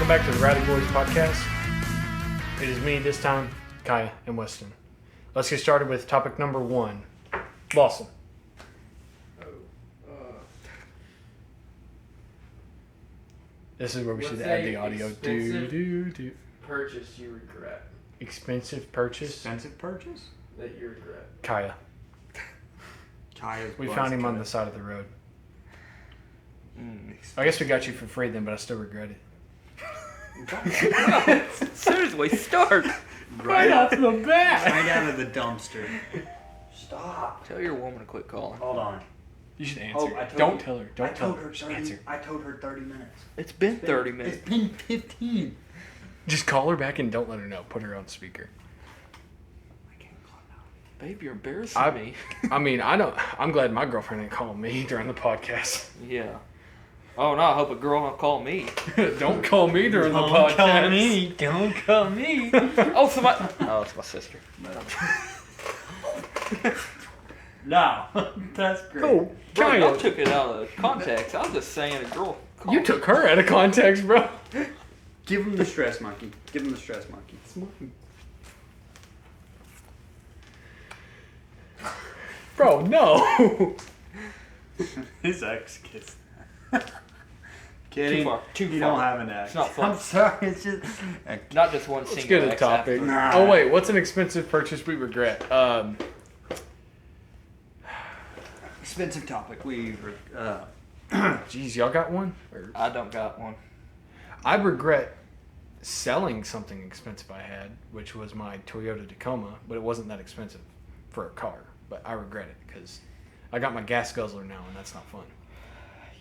Welcome back to the Rowdy Boys podcast. It is me this time, Kaya and Weston. Let's get started with topic number 1. Lawson. This is where we should add the audio. Do. Purchase you regret. Expensive purchase. Expensive purchase? That you regret. Kaya. Kaya's We was found him on Kaya. the side of the road. I guess we got you for free then, but I still regret it. Seriously, start. Right off the bat. Right out of the dumpster. Stop. Tell your woman to quit calling. Hold on. You should answer. Oh, I told Don't you. tell her. I Don't tell told her. her Just 30, answer. I told her 30 minutes. It's been 30 minutes. It's been 15. Just call her back and don't let her know. Put her on speaker. I can't call now. Babe, you're embarrassing me. I mean, I'm glad my girlfriend didn't call me during the podcast. Yeah. Oh, no, I hope a girl don't call me. Don't call me during the podcast. Don't call me. Oh, somebody. Oh, it's my sister. No. That's great. Oh, Bro, y'all Kaya. took it out of context. I was just saying a girl called You took her out of context, bro. Give him the stress monkey. Give him the stress monkey. Bro, no. His ex kissed. Too Kidding. far. Too You far. don't have an ex. It's not fun. I'm sorry. It's just. Not just one Let's single get a ex topic. after. Nah. Oh, wait. What's an expensive purchase we regret? Expensive topic. Geez, y'all got one? Or- I don't got one. I regret selling something expensive I had, which was my Toyota Tacoma, but it wasn't that expensive for a car. But I regret it because I got my gas guzzler now, and that's not fun.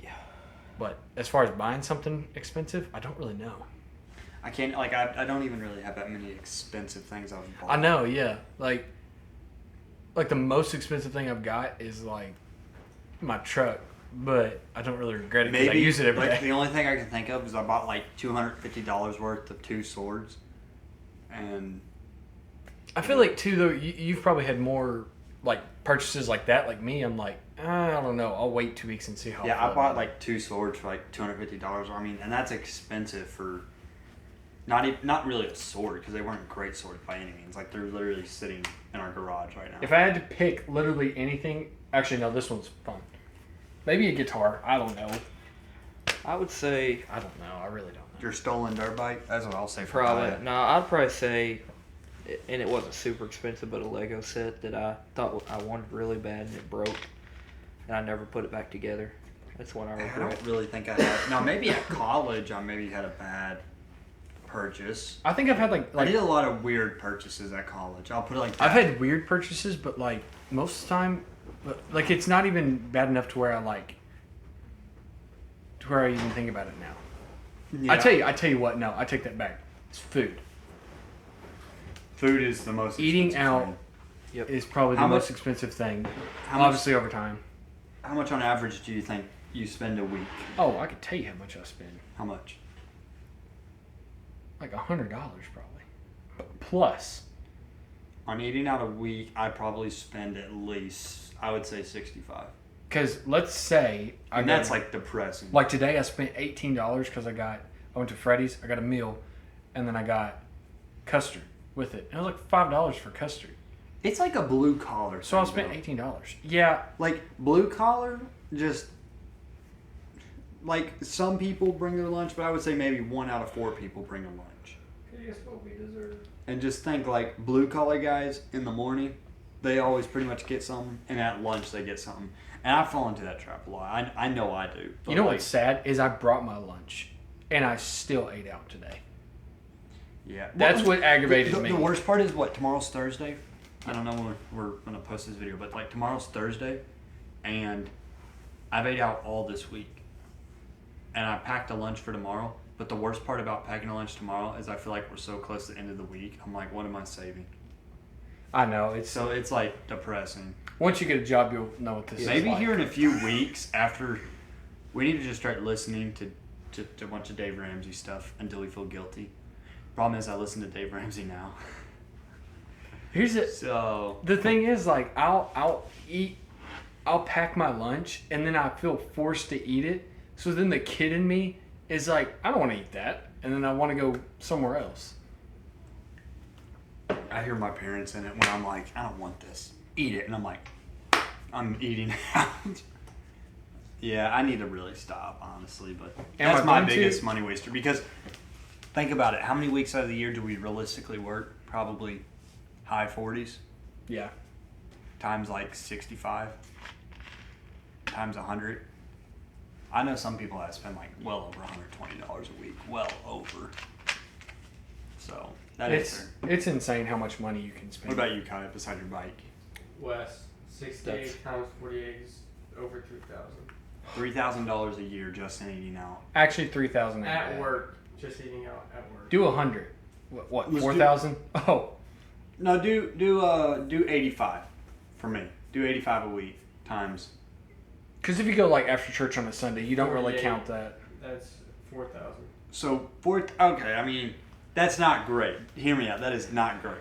Yeah. But as far as buying something expensive, I don't really know. I can't, I don't even really have that many expensive things I've bought. I know, yeah. Like the most expensive thing I've got is like my truck, but I don't really regret it because I use it every day. The only thing I can think of is I bought like $250 worth of 2 swords. And I feel like too though you've probably had more like purchases like that. Like me, I'm like I don't know. I'll wait 2 weeks and see how. yeah, far I bought like 2 swords for like $250. I mean, and that's expensive for not really a sword because they weren't great swords by any means. Like they're literally sitting in our garage right now. If I had to pick literally anything, actually no, this one's fun. Maybe a guitar. I don't know. I would say I don't know. I really don't know. Your stolen dirt bike, that's what I'll say for probably. Kaya. No, I'd probably say, and it wasn't super expensive, but a Lego set that I thought I wanted really bad and it broke, and I never put it back together. That's one I I regret. don't really think I had. Now maybe at college I maybe had a bad purchase. I think I've had I did a lot of weird purchases at college. I'll put it like that. I've had weird purchases, but like most of the time, like it's not even bad enough to where I even think about it now. Yeah. I tell you what. No, I take that back. It's food. Food is the most Eating expensive out thing. Yep. is probably the How much- most expensive thing. How much, Obviously over time. how much on average do you think you spend a week? Oh, I could tell you how much I spend. How much? Like $100 probably. Plus. On eating out a week, I probably spend at least, I would say 65. Because let's say And that's like depressing. Like today I spent $18 because I went to Freddy's, I got a meal, and then I got custard with it. And it was like $5 for custard. It's like a blue collar. So I thing, spent though. $18. Yeah. Like blue collar, just like some people bring their lunch, but I would say maybe 1 out of 4 people bring a lunch. Guess what we deserve. And just think like blue collar guys in the morning, they always pretty much get something, and at lunch they get something. And I fall into that trap a lot. I know I do. But You know like, what's sad is I brought my lunch, and I still ate out today. Yeah, That's what aggravated me. The worst part is what tomorrow's Thursday. I don't know when we're gonna post this video, but like tomorrow's Thursday, and I've ate out all this week, and I packed a lunch for tomorrow. But the worst part about packing a lunch tomorrow is I feel like we're so close to the end of the week. I'm like, what am I saving? I know So it's like depressing. once you get a job, you'll know what this is. Maybe like. here in a few weeks after, we need to just start listening to a bunch of Dave Ramsey stuff until we feel guilty. Problem is, I listen to Dave Ramsey now. Here's it. So The thing is, like, I'll pack my lunch, and then I feel forced to eat it. So then the kid in me is like, I don't want to eat that. and then I want to go somewhere else. I hear my parents in it when I'm like, I don't want this. Eat it. And I'm like, I'm eating out. Yeah, I need to really stop, honestly. But Am that's I my going to? biggest money waster. Because think about it. How many weeks out of the year do we realistically work? Probably high 40s. Yeah. Times like 65. Times 100. I know some people that spend like well over $120 a week. Well over. So that is fair. It's insane how much money you can spend. What about you, Kai, beside your bike? Wes, 68 times 48 is over 3,000. $3,000 a year just in eating out. Actually, 3,000 At work, just eating out at work. Do 100. What? Let's do- 4,000? Oh, No, do 85 for me. Do 85 a week times. because if you go like after church on a Sunday, you don't really 48. count that. That's 4,000. So okay, I mean that's not great. Hear me out. That is not great.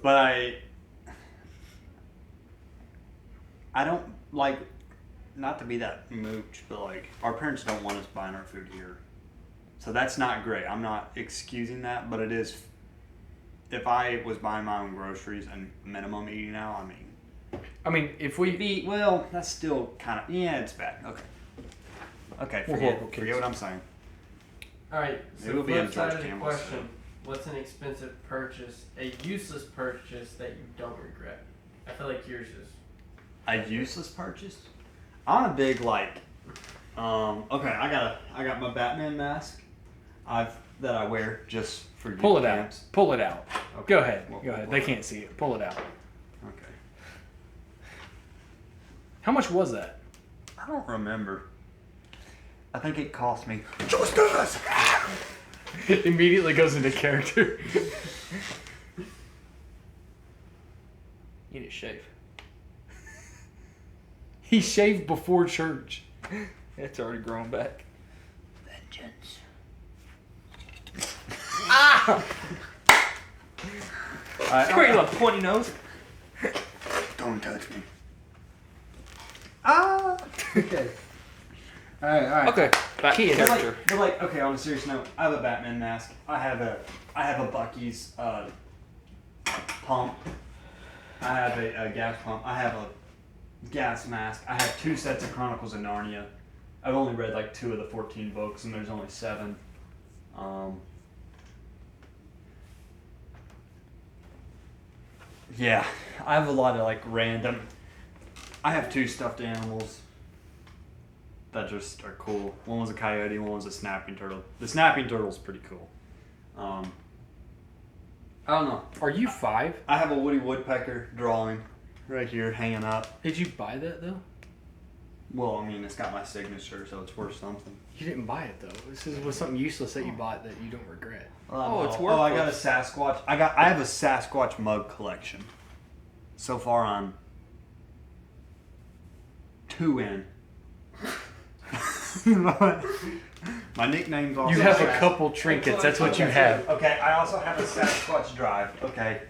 But I don't like, not to be that mooch, but like our parents don't want us buying our food here, so that's not great. I'm not excusing that, but it is. If I was buying my own groceries and minimum eating out, I mean, if we well, that's still kind of it's bad. Okay. Okay, We're forget, horrible kids. forget what I'm saying. All right, Maybe so we'll be in flip side George of the Campbell's question, what's an expensive purchase, a useless purchase that you don't regret? I feel like yours is. A useless purchase? I'm a big okay, I got my Batman mask that I wear just for pull it camps. out, pull it out. Okay. Go ahead, Well, go ahead. well, They can't see it. Pull it out. Okay. How much was that? I don't remember. I think it cost me just this. It immediately goes into character. You need to shave. He shaved before church. It's already grown back. Vengeance. Where you look, pointy nose? Don't touch me. Okay. All right. Okay, back to Kid. character. But like, okay, on a serious note, I have a Batman mask. I have a Bucky's pump. I have a gas pump. I have a gas mask. I have 2 sets of Chronicles of Narnia. I've only read like 2 of the 14 books, and there's only 7. Yeah, I have a lot of like random. I have 2 stuffed animals that just are cool. One was a coyote, one was a snapping turtle. The snapping turtle's pretty cool. I don't know. Are you 5? I have a Woody Woodpecker drawing right here hanging up. Did you buy that though? Well, I mean, it's got my signature, so it's worth something. You didn't buy it though. This was something useless that you bought that you don't regret. Oh, it's Oh, I got a worthless. Sasquatch. I have a Sasquatch mug collection. So far, I'm 2 in. My nickname's also You have a Sas- couple trinkets. That's what you have. Okay, I also have a Sasquatch drive. Okay,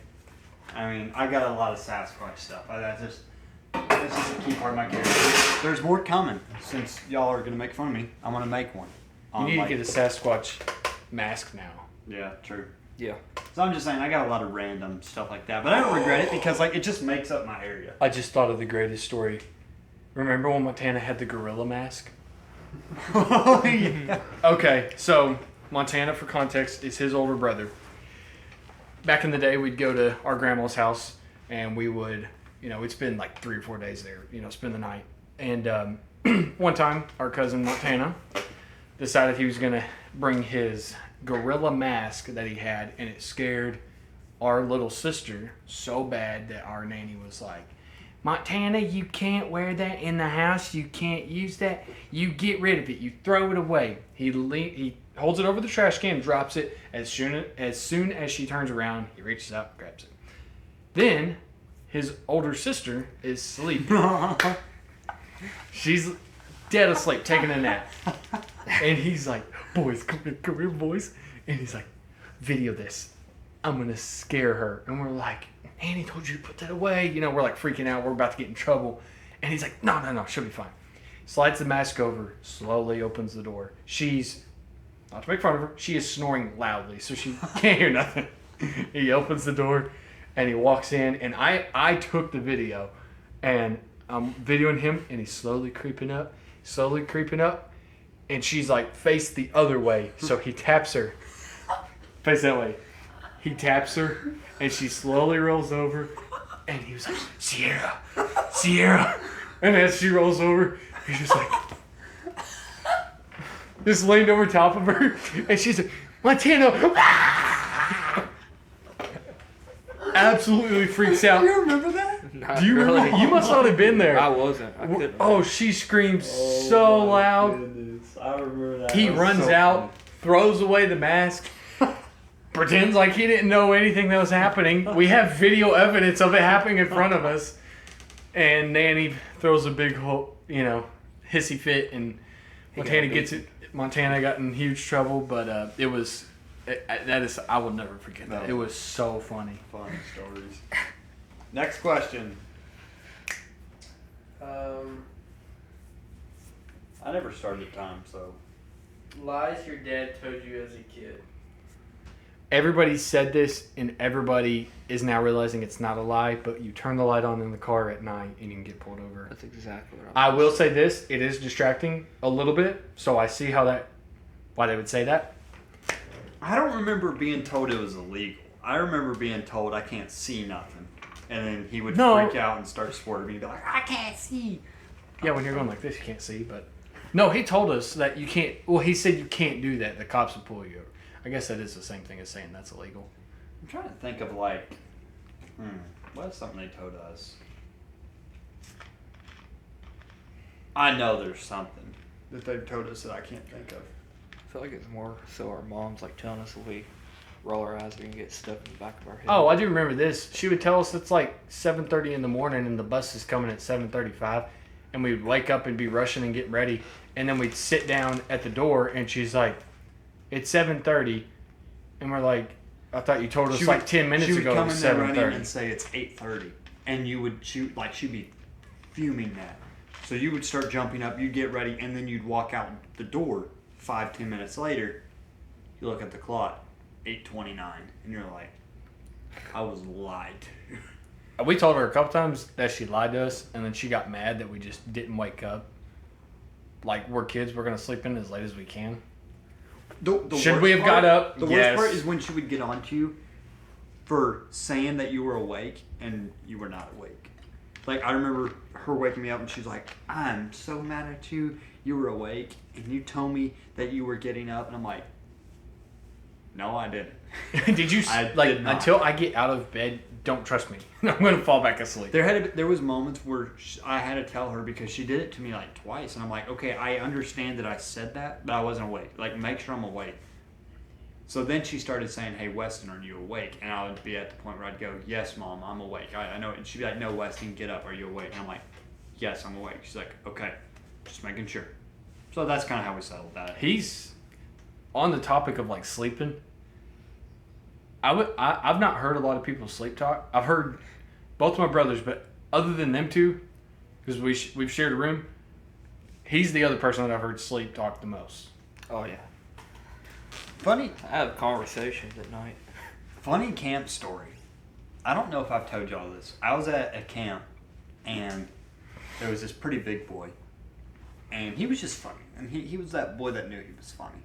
I mean, I got a lot of Sasquatch stuff. That's just a key part of my character. There's more coming. Since y'all are gonna make fun of me, I'm gonna make one. You need to get a Sasquatch mask now. Yeah, true. Yeah. So I'm just saying, I got a lot of random stuff like that, but I don't regret it because like it just makes up my area. I just thought of the greatest story. Remember when Montana had the gorilla mask? Oh yeah. Okay, so Montana, for context, is his older brother. Back in the day, we'd go to our grandma's house, and we would, we'd spend like 3 or 4 days there, spend the night. And one time, our cousin Montana decided he was going to bring his gorilla mask that he had, and it scared our little sister so bad that our nanny was like, Montana, you can't wear that in the house. You can't use that. You get rid of it. You throw it away. He holds it over the trash can, drops it. As soon as she turns around, he reaches out, grabs it. Then his older sister is sleeping. She's dead asleep, taking a nap. And he's like, boys, come here, boys. And he's like, video this. I'm going to scare her. And we're like, Annie told you to put that away. We're like freaking out. We're about to get in trouble. And he's like, no, she'll be fine. Slides the mask over, slowly opens the door. She's not to make fun of her, she is snoring loudly, so she can't hear nothing. He opens the door, and he walks in, and I took the video, and I'm videoing him, and he's slowly creeping up, and she's like faced the other way, so he taps her, face that way. He taps her, and she slowly rolls over, and he was like, Sierra. And as she rolls over, he's just like, just leaned over top of her, and she's like, Montana. Absolutely freaks out. You remember that? Not Do you remember? really. You must not have been there. I wasn't. I couldn't. Oh, she screams so loud. I remember that. He That was runs so out, throws away the mask, pretends like he didn't know anything that was happening. We have video evidence of it happening in front of us. And Nanny throws a big, hissy fit, and Montana gets it. Montana got in huge trouble, but it was, I will never forget that. No. It was so funny. Fun stories. Next question. I never started the time, so. Lies your dad told you as a kid. Everybody said this, and everybody is now realizing it's not a lie, but you turn the light on in the car at night and you can get pulled over. That's exactly what I will say this, it is distracting a little bit, so I see why they would say that. I don't remember being told it was illegal. I remember being told I can't see nothing. And then he would freak out and start swerving and be like, I can't see. Yeah, when you're going like this, you can't see, but... No, he told us that you can't... Well, he said you can't do that. The cops will pull you over. I guess that is the same thing as saying that's illegal. I'm trying to think of what's something they told us? I know there's something that they've told us that I can't think of. I feel like it's more so our moms like telling us if we roll our eyes, we can get stuff in the back of our head. Oh, I do remember this. She would tell us it's like 7:30 in the morning and the bus is coming at 7:35, and we would wake up and be rushing and getting ready, and then we'd sit down at the door, and she's like, it's 7:30, and we're like, I thought you told us 10 minutes ago it was 7:30. She would come in there running and say it's 8:30, and you would she'd be fuming that. So you would start jumping up, you'd get ready, and then you'd walk out the door 5-10 minutes later. You look at the clock, 8:29, and you're like, I was lied to. We told her a couple times that she lied to us, and then she got mad that we just didn't wake up. Like, we're kids, we're going to sleep in as late as we can. Should we have got up? The Yes. worst part is when she would get on to you for saying that you were awake and you were not awake. Like, I remember her waking me up and she's like, I'm so mad at you. You were awake and you told me that you were getting up. And I'm like, no, I didn't. Did you, I like, did not. until I get out of bed, don't trust me. I'm going to fall back asleep. There was moments where I had to tell her because she did it to me like twice. And I'm like, okay, I understand that I said that, but I wasn't awake. Like, make sure I'm awake. So then she started saying, hey, Weston, are you awake? And I would be at the point where I'd go, yes, Mom, I'm awake. I know. And she'd be like, no, Weston, get up. Are you awake? And I'm like, yes, I'm awake. She's like, okay, just making sure. So that's kind of how we settled that. He's on the topic of, like, sleeping. I've not heard a lot of people sleep talk. I've heard both of my brothers, but other than them two, because we've shared a room, he's the other person that I've heard sleep talk the most. Oh yeah. Funny I have conversations at night. camp story. I don't know if I've told y'all this. I was at a camp, and there was this pretty big boy, and he was just funny. And he was that boy that knew he was funny.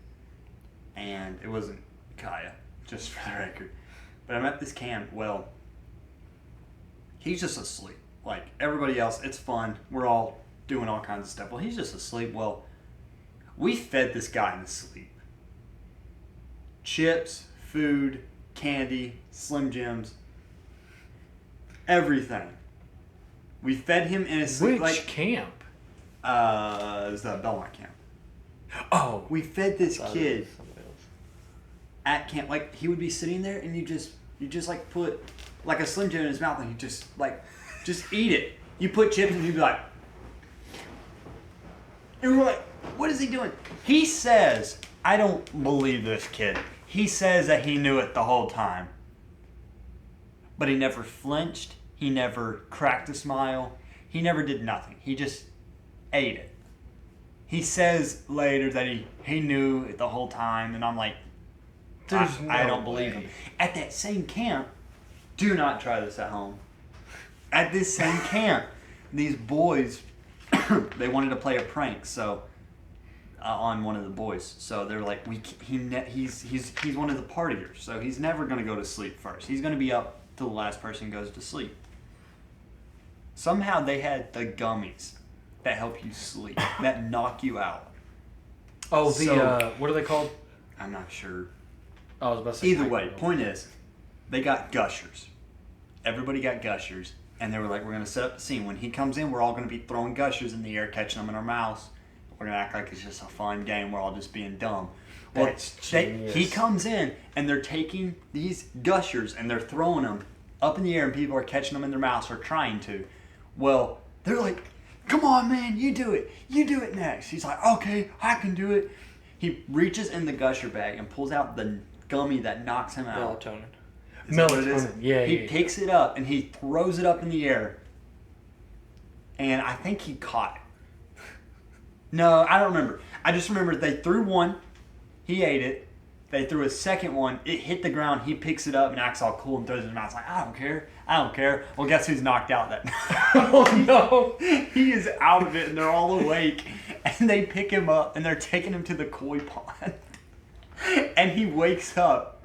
And it wasn't Kaya, just for the record. But I'm at this camp. Well, he's just asleep. Like, everybody else, it's fun. We're all doing all kinds of stuff. Well, he's just asleep. Well, we fed this guy in his sleep. Chips, food, candy, Slim Jims, everything. We fed him in his sleep. Which camp? It was the Belmont camp. Oh, We fed this Thought it kid was somebody else. at camp. Like, he would be sitting there, and you just like put like a Slim Jim in his mouth, and he just eat it. You put chips, and he'd be like, and we're like, what is he doing? He says, I don't believe this kid. He says that he knew it the whole time, but he never flinched. He never cracked a smile. He never did nothing. He just ate it. He says later that he knew it the whole time, and I'm like, I don't believe him. At that same camp, do not try this at home. At this same camp, these boys, they wanted to play a prank, so on one of the boys. So they're like, he's one of the partiers, so he's never gonna go to sleep first. He's gonna be up till the last person goes to sleep. Somehow they had the gummies that help you sleep, that knock you out. Oh, what are they called? I'm not sure. Oh, I was about to say. Either way, point is, they got gushers. Everybody got gushers, and they were like, we're going to set up the scene. When he comes in, we're all going to be throwing gushers in the air, catching them in our mouths. We're going to act like it's just a fun game. We're all just being dumb. Well, he comes in, and they're taking these gushers, and they're throwing them up in the air, and people are catching them in their mouths, or trying to. Well, they're like, come on, man, you do it. You do it next. He's like, okay, I can do it. He reaches in the gusher bag and pulls out the gummy that knocks him out. Melatonin. Is that what it is? Melatonin. Yeah, He yeah. picks it up and he throws it up in the air. And I think he caught it. No, I don't remember. I just remember they threw one. He ate it. They threw a second one. It hit the ground. He picks it up and acts all cool and throws it in his mouth. Like, I don't care. I don't care. Well, guess who's knocked out that night? Oh no! He is out of it and they're all awake. And they pick him up and they're taking him to the koi pond. And he wakes up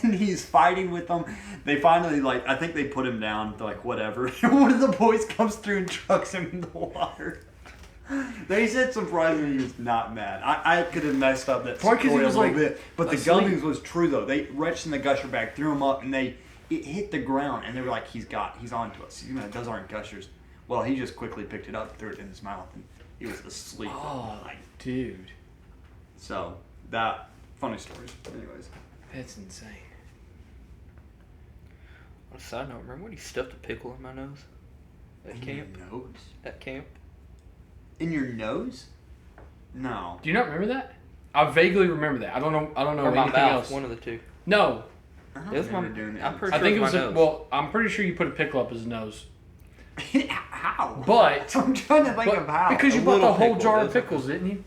and he's fighting with them. They finally, I think they put him down. They're like, whatever. And one of the boys comes through and trucks him in the water. They said surprisingly he was not mad. I could have messed up that Probably 'cause he story was, a little like, bit. But the asleep. gummies was true, though. They reached in the gusher bag, threw him up, and it hit the ground. And they were like, he's on to us. Those aren't gushers. Well, he just quickly picked it up, threw it in his mouth, and he was asleep. Oh, dude. So, that... Funny stories. Anyways. That's insane. On a side note, remember when he stuffed a pickle in my nose? At camp? Your nose? At camp? In your nose? No. Do you not remember that? I vaguely remember that. I don't know Or my anything mouth, else. one of the two. No. I don't It was my, remember doing that. I'm pretty I sure think it was my nose. well, I'm pretty sure you put a pickle up his nose. How? But I'm trying to think but- of how. because you A bought the little whole pickle, jar of doesn't it? pickles, didn't you?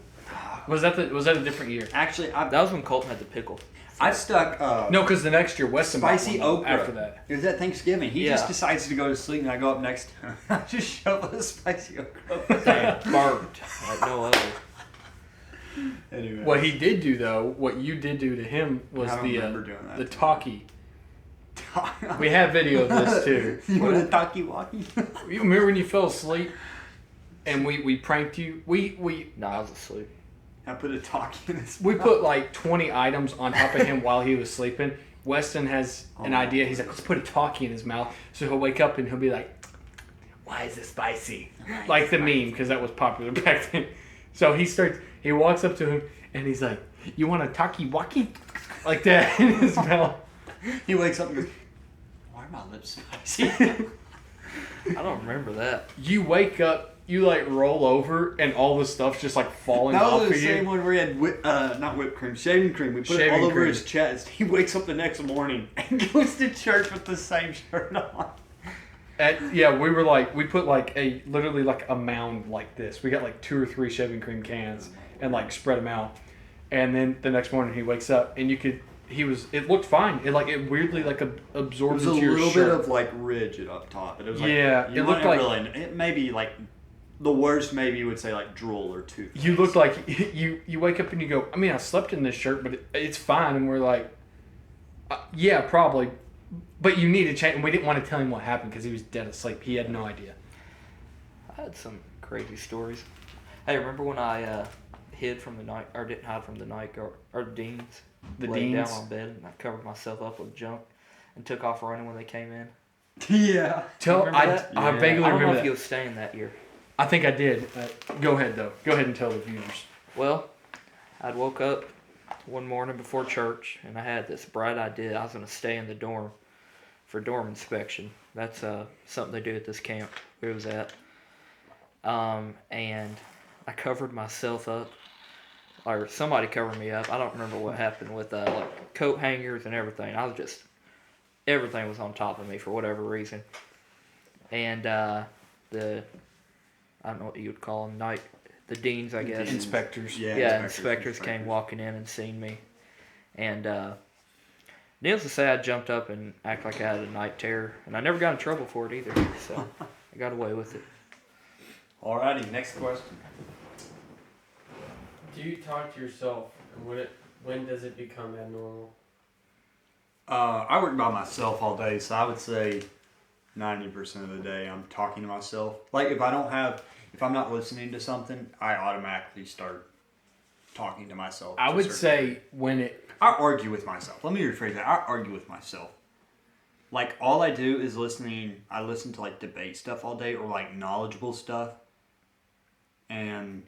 Was that a different year? Actually, That was when Colton had the pickle. I've stuck No, because the next year Weston bought spicy one okra. after that. It was at Thanksgiving. He Yeah. just decides to go to sleep, and I go up next to him. I just shove a spicy okra. Damn, burnt. Like no other. Anyway. What he did do though, what you did do to him was I don't the remember doing that the to him. talkie. We have video of this too. You want a talkie-walkie? You remember when you fell asleep and we pranked you? We Nah, I was asleep. I put a talkie in his we mouth. put like 20 items on top of him while he was sleeping. Weston has an Oh. idea. He's like, let's put a talkie in his mouth. So he'll wake up and he'll be like, why is it spicy? Like the meme, because that was popular back then. So he walks up to him and he's like, you want a talkie-walkie? Like that in his mouth. He wakes up and goes, why are my lips spicy? I don't remember that. You wake up, you like roll over, and all the stuff's just like falling That off was the of same you. one where he had not whipped cream, shaving cream. We put it Shaving all over cream. his chest. He wakes up the next morning and goes to church with the same shirt on. We put like literally like a mound like this. We got like 2 or 3 shaving cream cans and like spread them out. And then the next morning he wakes up and it looked fine. It weirdly like It absorbed was a into your little shirt. bit of like rigid up top, but it was like Yeah, you it looked wouldn't like- really. It maybe like the worst. Maybe you would say like drool or toothpaste. You look like you wake up and you go, I mean, I slept in this shirt, but it's fine. And we're like, yeah, probably. But you need to change. And we didn't want to tell him what happened because he was dead asleep. He had no idea. I had some crazy stories. Hey, remember when I hid from the night, or didn't hide from the night guard, or Deans? The Laid down Deans? on bed and I covered myself up with junk and took off running when they came in. Yeah. Tell Remember I that? I Yeah. vaguely I don't know remember if you that. was staying that year. I think I did. Go ahead though. Go ahead and tell the viewers. Well, I'd woke up one morning before church and I had this bright idea. I was going to stay in the dorm for dorm inspection. That's something they do at this camp we was at. And I covered myself up, or somebody covered me up. I don't remember what happened with like coat hangers and everything. Everything was on top of me for whatever reason. And I don't know what you would call them, the deans, I guess. Inspectors. Yeah, inspectors came walking in and seen me. And needless to say, I jumped up and acted like I had a night terror. And I never got in trouble for it either. So I got away with it. Alrighty, next question. Do you talk to yourself? And when does it become abnormal? I work by myself all day, so I would say 90% of the day I'm talking to myself. Like if I'm not listening to something, I automatically start talking to myself. I would say I argue with myself. Let me rephrase that. I argue with myself. Like all I do is I listen to like debate stuff all day or like knowledgeable stuff. And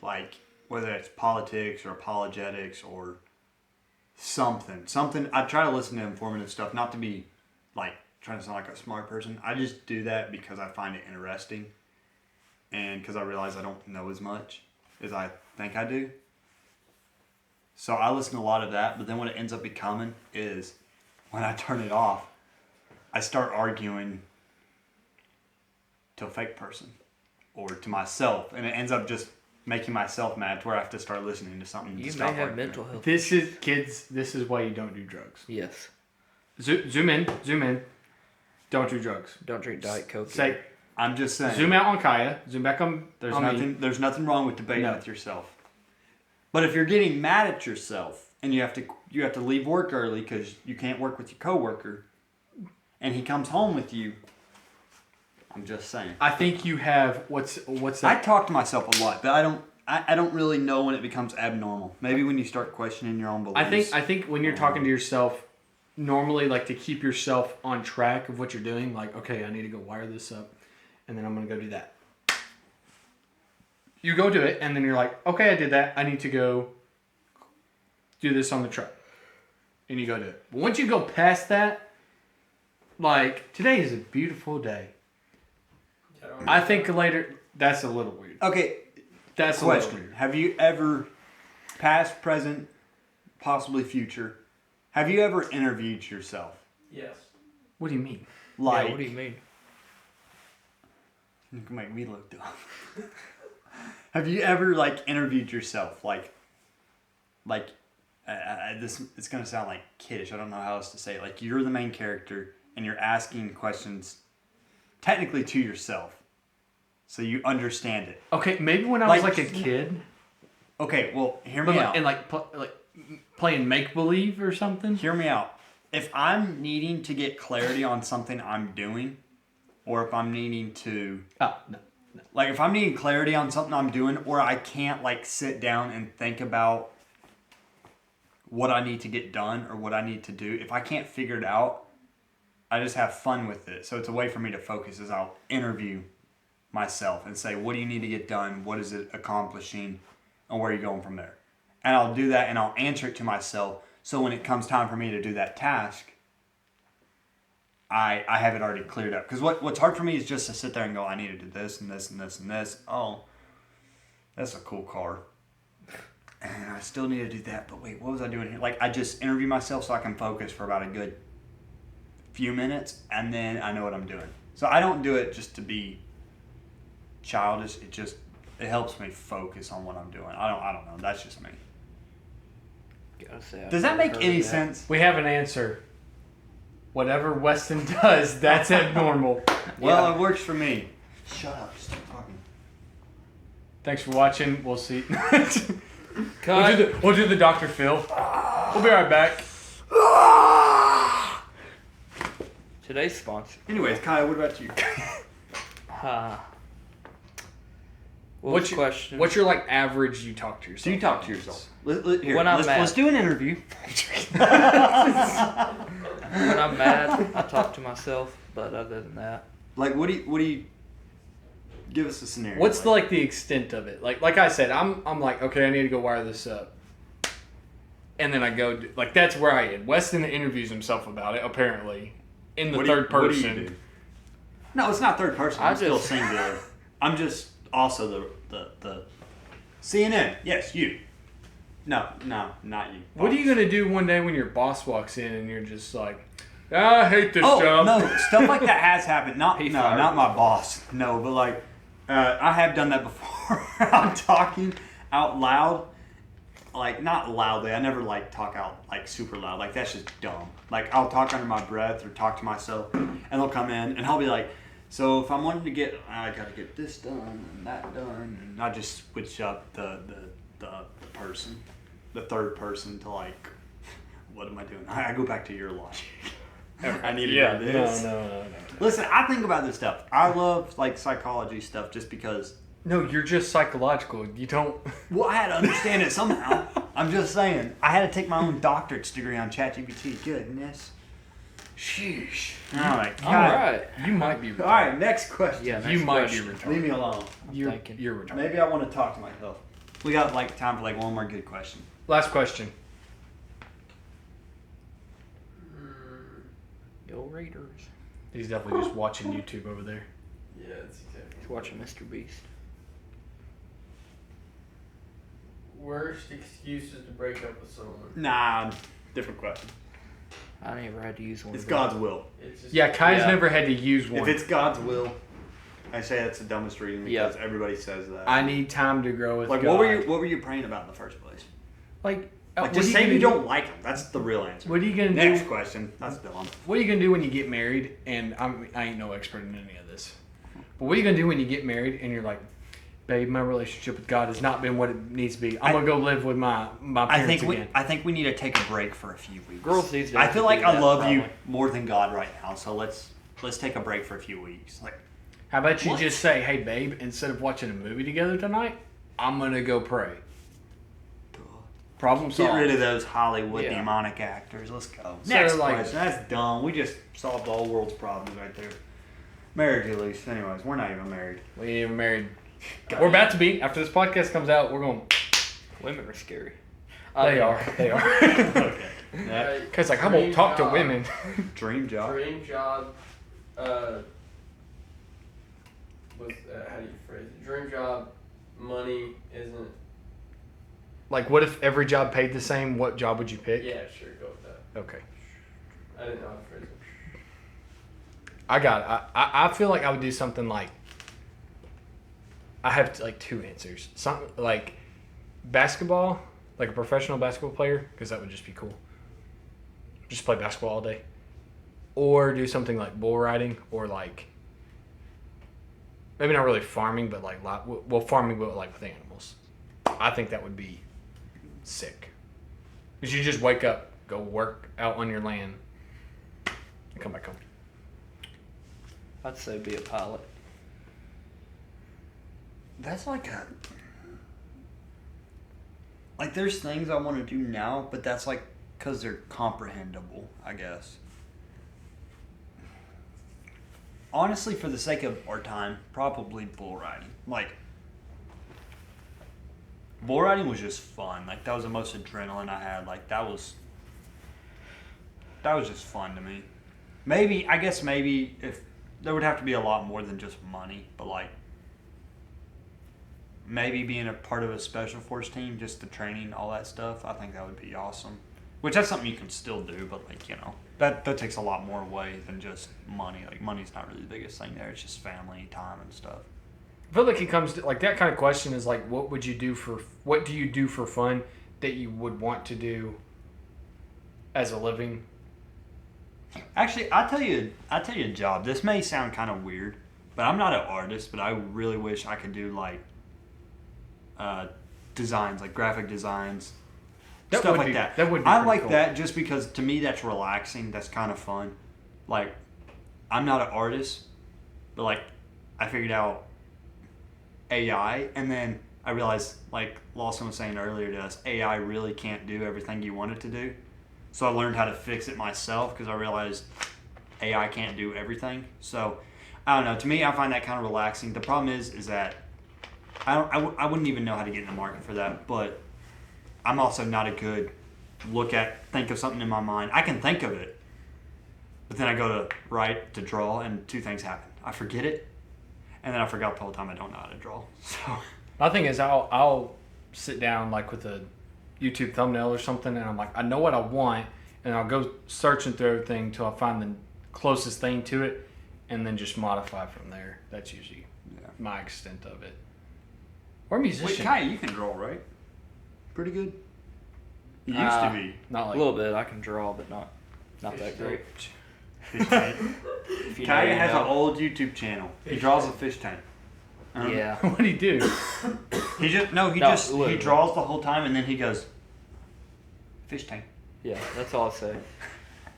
like whether it's politics or apologetics or something. I try to listen to informative stuff, not to be like trying to sound like a smart person. I just do that because I find it interesting and because I realize I don't know as much as I think I do. So I listen to a lot of that, but then what it ends up becoming is when I turn it off, I start arguing to a fake person or to myself, and it ends up just making myself mad to where I have to start listening to something. You to may stop have arguing. mental health. this is why you don't do drugs. Yes. Zoom in. Don't do drugs. Don't drink Diet Coke. Say, I'm just saying. zoom out on Kaya. Zoom back on. There's on nothing. Me. There's nothing wrong with debating No. with yourself. But if you're getting mad at yourself and you have to leave work early because you can't work with your coworker, and he comes home with you, I'm just saying. I think you have what's I that? talk to myself a lot, but I don't really know when it becomes abnormal. Maybe when you start questioning your own beliefs. I think when you're talking to yourself, normally like to keep yourself on track of what you're doing. Like, okay, I need to go wire this up, and then I'm gonna go do that. You go do it, and then you're like, okay, I did that. I need to go do this on the truck, and you go do it. But once you go past that, like today is a beautiful day. I think later that's a little weird. Okay, That's a little question. weird. Have you ever, past, present, possibly future, have you ever interviewed yourself? Yes. What do you mean? Like, Yeah, what do you mean? you can make me look dumb. Have you ever like interviewed yourself? Like this. It's gonna sound like kiddish. I don't know how else to say it. Like you're the main character and you're asking questions, technically to yourself, so you understand it. Okay, maybe when I was Like- like a kid, Okay, well, hear but me like, out. and like playing make believe or something. Hear me out. If I'm needing to get clarity on something I'm doing, or if I'm needing to, Oh no. like, if I'm needing clarity on something I'm doing, or I can't like sit down and think about what I need to get done or what I need to do, if I can't figure it out, I just have fun with it. So it's a way for me to focus as I'll interview myself and say, what do you need to get done? What is it accomplishing? And where are you going from there? And I'll do that and I'll answer it to myself. So when it comes time for me to do that task, I have it already cleared up. Because what's hard for me is just to sit there and go, I need to do this and this and this and this. Oh, that's a cool car. And I still need to do that. But wait, what was I doing here? Like, I just interview myself so I can focus for about a good few minutes. And then I know what I'm doing. So I don't do it just to be childish. It helps me focus on what I'm doing. I don't know. That's just me. Gotta say, I've Does that never make heard any of that. sense? We have an answer. Whatever Weston does, that's abnormal. Well, it works for me. Shut up. Stop talking. Thanks for watching. We'll see. Cut. We'll do the Dr. Phil. We'll be right back. Today's sponsor. Anyways, Kyle, what about you? What's your question? What's your like average you talk to yourself? Do you talk to yourself? Here, When I'm mad. let's do an interview. When I'm mad, I talk to myself. But other than that, Like, what do you? Give us a scenario. What's the extent of it? Like I said, I'm like, okay, I need to go wire this up. And then I go like that's where I end. Weston interviews himself about it apparently in the third person. What do you do? No, it's not third person. I I'm still just- singular. I'm just also the CNN. Yes, you. No, not you. What are you gonna do one day when your boss walks in and you're just like, I hate this Oh job. no, stuff like that has happened. Not He no, fired not me. my boss. No, but like I have done that before. I'm talking out loud, like not loudly. I never like talk out like super loud. Like that's just dumb. Like I'll talk under my breath or talk to myself, and they'll come in and I'll be like, so if I'm wanting to get, I gotta get this done and that done, and I just switch up the person, the third person to like, what am I doing? I go back to your logic. I need to do this. No. Listen, I think about this stuff. I love like psychology stuff just because. No, you're just psychological. You don't. Well, I had to understand it somehow. I'm just saying. I had to take my own doctorate's degree on ChatGPT. Goodness. Sheesh. All right. All right. You might be. All right. Next question. Yeah, You next might question. be retarded. Leave me alone. You're thinking. you're retarded. Maybe I want to talk to myself. We got like time for like one more good question. Last question. Yo, Raiders. He's definitely just watching YouTube over there. Yeah, that's exactly. He's watching Mr. Beast. Worst excuses to break up with someone. Nah. Different question. I never had to use one. It's of those. God's will. It's just Yeah, Kai's Yeah. never had to use one. If it's God's will, I say that's the dumbest reason because Yeah. everybody says that. I need time to grow with like God. what were you praying about in the first place? Like, Like what just are say gonna you do- don't like him. That's the real answer. What are you gonna Next do? question. That's dumb. What are you gonna do when you get married? And I ain't no expert in any of this. But what are you gonna do when you get married and you're like, babe, my relationship with God has not been what it needs to be. I'm gonna go live with my parents again. I think we need to take a break for a few weeks. Girls these days I feel would like do I that, love you probably. more than God right now. So let's take a break for a few weeks. Like How about you What? just say, hey, babe, instead of watching a movie together tonight, I'm gonna go pray. Problem get solved. rid of those Hollywood Yeah. demonic actors. Let's go. So, Next like- question. That's dumb. We just solved the whole world's problems right there. Marriage at least. Anyways, we're not even married. We ain't even married. We're about to be. After this podcast comes out, we're going. Women are scary. They are. They are. Okay. Alright, Cause like I dream won't talk to job. women. Dream job. Dream job. How do you phrase it? Dream job. Money isn't. Like, what if every job paid the same? What job would you pick? Yeah, sure, go with that. Okay. I didn't know how to phrase it. I got it. I feel like I would do something like. I have like two answers. Something like basketball, like a professional basketball player, because that would just be cool. Just play basketball all day. Or do something like bull riding, or like maybe not really farming, but like farming, but like with animals. I think that would be sick. Because you just wake up, go work out on your land, and come back home. I'd say be a pilot. That's like there's things I want to do now, but that's like because they're comprehensible, I guess. Honestly, for the sake of our time, probably bull riding. Like, bull riding was just fun. Like, that was the most adrenaline I had. Like, that was just fun to me. Maybe if there would have to be a lot more than just money, but like, maybe being a part of a special force team, just the training, all that stuff, I think that would be awesome. Which that's something you can still do, but like, you know, that takes a lot more away than just money. Like, money's not really the biggest thing there. It's just family, time, and stuff. I feel like it comes to like that kind of question is like, what do you do for fun that you would want to do as a living? Actually, I'll tell you a job. This may sound kind of weird, but I'm not an artist, but I really wish I could do like designs, like graphic designs, That stuff would like be- that. that would be I pretty like cool. that just because to me that's relaxing. That's kind of fun. Like, I'm not an artist, but like I figured out AI, and then I realized, like Lawson was saying earlier to us, AI really can't do everything you want it to do. So I learned how to fix it myself because I realized AI can't do everything. So I don't know. To me, I find that kind of relaxing. The problem is that I wouldn't even know how to get in the market for that. But I'm also not a good think of something in my mind. I can think of it, but then I go to write, to draw, and two things happen. I forget it, and then I forgot the whole time I don't know how to draw. So My thing is, I'll sit down like with a YouTube thumbnail or something, and I'm like, I know what I want, and I'll go searching through everything until I find the closest thing to it, and then just modify from there. That's usually yeah. my extent of it. Or Wait, musician. Kai, you can draw, right? Pretty good. You used Uh, to be. Not A like little bit. I can draw, but not that great. Fish tank. If you know, Kai you has know. an old YouTube channel. He draws a fish tank. Yeah. what do you do? He just he literally. draws the whole time and then he goes fish tank. Yeah, that's all I say.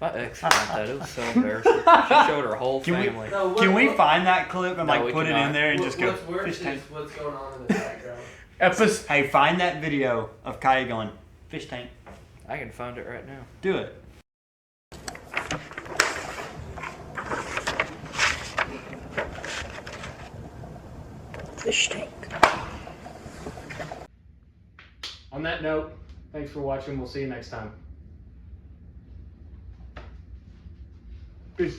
My ex got that. It was so embarrassing. She showed her whole Can we- family. No, Can we find that clip and No, we put it cannot. in there and what- just go what's worse fish is tank? what's going on in the background. Epis. Hey, find that video of Kai going fish tank. I can find it right now. Do it. Fish tank. On that note, thanks for watching. We'll see you next time. Peace,